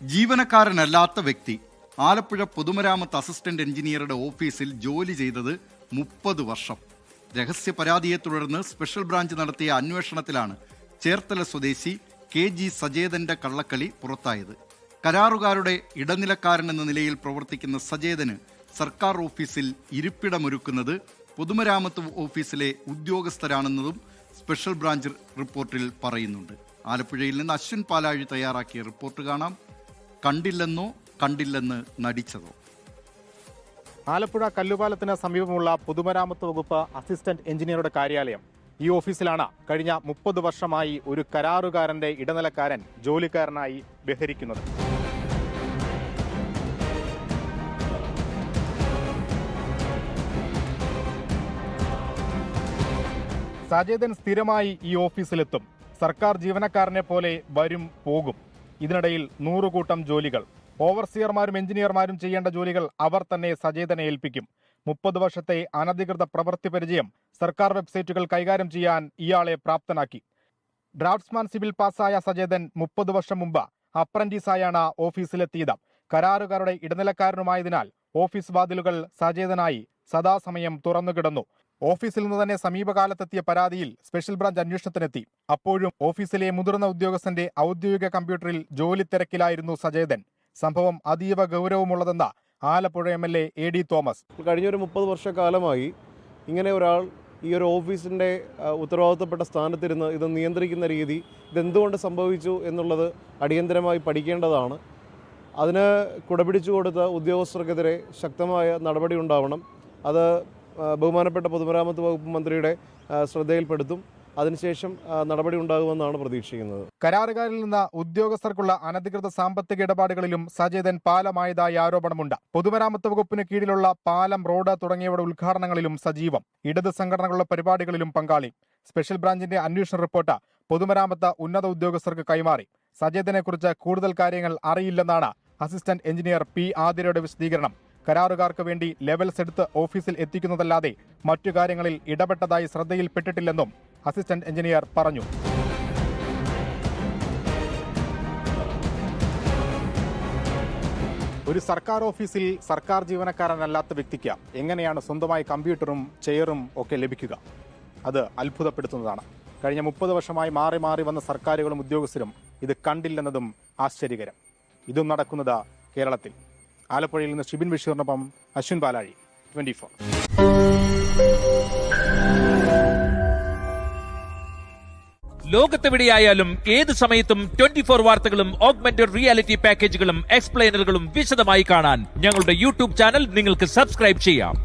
ജീവനക്കാരനല്ലാത്ത വ്യക്തി ആലപ്പുഴ പൊതുമരാമത്ത് അസിസ്റ്റന്റ് എഞ്ചിനീയറുടെ ഓഫീസിൽ ജോലി ചെയ്തത് 30 വർഷം. രഹസ്യ പരാതിയെ തുടർന്ന് സ്പെഷ്യൽ ബ്രാഞ്ച് നടത്തിയ അന്വേഷണത്തിലാണ് ചേർത്തല സ്വദേശി KG സജേതന്റെ കള്ളക്കളി പുറത്തായത്. കരാറുകാരുടെ ഇടനിലക്കാരൻ എന്ന നിലയിൽ പ്രവർത്തിക്കുന്ന സജേതന് സർക്കാർ ഓഫീസിൽ ഇരിപ്പിടമൊരുക്കുന്നത് പൊതുമരാമത്ത് ഓഫീസിലെ ഉദ്യോഗസ്ഥരാണെന്നതും സ്പെഷ്യൽ ബ്രാഞ്ച് റിപ്പോർട്ടിൽ പറയുന്നുണ്ട്. ആലപ്പുഴയിൽ നിന്ന് അശ്വിൻ പാലാഴി തയ്യാറാക്കിയ റിപ്പോർട്ട് കാണാം. കണ്ടില്ലെന്ന് നടിച്ചതോ? ആലപ്പുഴ കല്ലുപാലത്തിന് സമീപമുള്ള പൊതുമരാമത്ത് വകുപ്പ് അസിസ്റ്റന്റ് എഞ്ചിനീയറുടെ കാര്യാലയം. ഈ ഓഫീസിലാണ് കഴിഞ്ഞ 30 വർഷമായി ഒരു കരാറുകാരന്റെ ഇടനിലക്കാരൻ ജോലിക്കാരനായി ബഹരിക്കുന്നത്. സജേതൻ സ്ഥിരമായി ഈ ഓഫീസിലെത്തും. സർക്കാർ ജീവനക്കാരനെ പോലെ വരും പോകും. ഇതിനിടയിൽ 100 കൂട്ടം ജോലികൾ. ഓവർസിയർമാരും എഞ്ചിനീയർമാരും ചെയ്യേണ്ട ജോലികൾ അവർ തന്നെ സജേതനെ ഏൽപ്പിക്കും. 30 വർഷത്തെ അനധികൃത പ്രവൃത്തി പരിചയം സർക്കാർ വെബ്സൈറ്റുകൾ കൈകാര്യം ചെയ്യാൻ ഇയാളെ പ്രാപ്തനാക്കി. ഡ്രാഫ്റ്റ്സ്മാൻ സിവിൽ പാസ്സായ സജേതൻ 30 വർഷം മുമ്പ് അപ്രന്റീസായാണ് ഓഫീസിലെത്തിയത്. കരാറുകാരുടെ ഇടനിലക്കാരനുമായതിനാൽ ഓഫീസ് വാതിലുകൾ സജേതനായി സദാസമയം തുറന്നുകിടന്നു. ഓഫീസിൽ നിന്ന് തന്നെ സമീപകാലത്തെത്തിയ പരാതിയിൽ സ്പെഷ്യൽ ബ്രാഞ്ച് അന്വേഷണത്തിനെത്തി. അപ്പോഴും ഓഫീസിലെ മുതിർന്ന ഉദ്യോഗസ്ഥന്റെ ഔദ്യോഗിക കമ്പ്യൂട്ടറിൽ ജോലി തിരക്കിലായിരുന്നു സജേതൻ. സംഭവം അതീവ ഗൗരവമുള്ളതെന്ന് ആലപ്പുഴ MLA AD തോമസ്. കഴിഞ്ഞൊരു 30 വർഷക്കാലമായി ഇങ്ങനെ ഒരാൾ ഈ ഒരു ഓഫീസിൻ്റെ ഉത്തരവാദിത്തപ്പെട്ട സ്ഥാനത്തിരുന്ന് ഇത് നിയന്ത്രിക്കുന്ന രീതി, ഇതെന്തുകൊണ്ട് സംഭവിച്ചു എന്നുള്ളത് അടിയന്തരമായി പഠിക്കേണ്ടതാണ്. അതിന് കുടപിടിച്ചു കൊടുത്ത ഉദ്യോഗസ്ഥർക്കെതിരെ ശക്തമായ നടപടി ഉണ്ടാവണം. അത് ബഹുമാനപ്പെട്ട പൊതുമരാമത്ത് വകുപ്പ് മന്ത്രിയുടെ ശ്രദ്ധയിൽപ്പെടുത്തും. അതിനുശേഷം നടപടി ഉണ്ടാകുമെന്നാണ് പ്രതീക്ഷിക്കുന്നത്. കരാറുകാരിൽ നിന്ന് ഉദ്യോഗസ്ഥർക്കുള്ള അനധികൃത സാമ്പത്തിക ഇടപാടുകളിലും സജേതൻ പാലമായതായി ആരോപണമുണ്ട്. പൊതുമരാമത്ത് വകുപ്പിന് കീഴിലുള്ള പാലം, റോഡ് തുടങ്ങിയവയുടെ ഉദ്ഘാടനങ്ങളിലും സജീവം. ഇടത് സംഘടനകളുടെ പരിപാടികളിലും പങ്കാളി. സ്പെഷ്യൽ ബ്രാഞ്ചിന്റെ അന്വേഷണ റിപ്പോർട്ട് പൊതുമരാമത്ത് ഉന്നത ഉദ്യോഗസ്ഥർക്ക് കൈമാറി. സജേതനെക്കുറിച്ച് കൂടുതൽ കാര്യങ്ങൾ അറിയില്ലെന്നാണ് അസിസ്റ്റന്റ് എഞ്ചിനീയർ P ആതിരയുടെ വിശദീകരണം. കരാറുകാർക്ക് വേണ്ടി ലെവൽസ് എടുത്ത് ഓഫീസിൽ എത്തിക്കുന്നതല്ലാതെ മറ്റു കാര്യങ്ങളിൽ ഇടപെട്ടതായി ശ്രദ്ധയിൽപ്പെട്ടിട്ടില്ലെന്നും അസിസ്റ്റന്റ് എഞ്ചിനീയർ പറഞ്ഞു. ഒരു സർക്കാർ ഓഫീസിൽ സർക്കാർ ജീവനക്കാരനല്ലാത്ത വ്യക്തിക്ക് എങ്ങനെയാണ് സ്വന്തമായി കമ്പ്യൂട്ടറും ചെയറും ഒക്കെ ലഭിക്കുക? അത് അത്ഭുതപ്പെടുത്തുന്നതാണ്. കഴിഞ്ഞ 30 വർഷമായി മാറി മാറി വന്ന സർക്കാരുകളും ഉദ്യോഗസ്ഥരും ഇത് കണ്ടില്ലെന്നതും ആശ്ചര്യകരം. ഇതും നടക്കുന്നത് കേരളത്തിൽ. ആലപ്പുഴയിൽ നിന്ന് ഷിബിൻ ബഷീറിനൊപ്പം അശ്വിൻ പാലാഴി, 24. ലോകത്തെവിടെയായാലും ഏത് സമയത്തും 24 വാർത്തകളും ഓഗ്മെന്റഡ് റിയാലിറ്റി പാക്കേജുകളും എക്സ്പ്ലെയിനറുകളും വിശദമായി കാണാൻ ഞങ്ങളുടെ YouTube ചാനൽ നിങ്ങൾക്ക് സബ്സ്ക്രൈബ് ചെയ്യാം.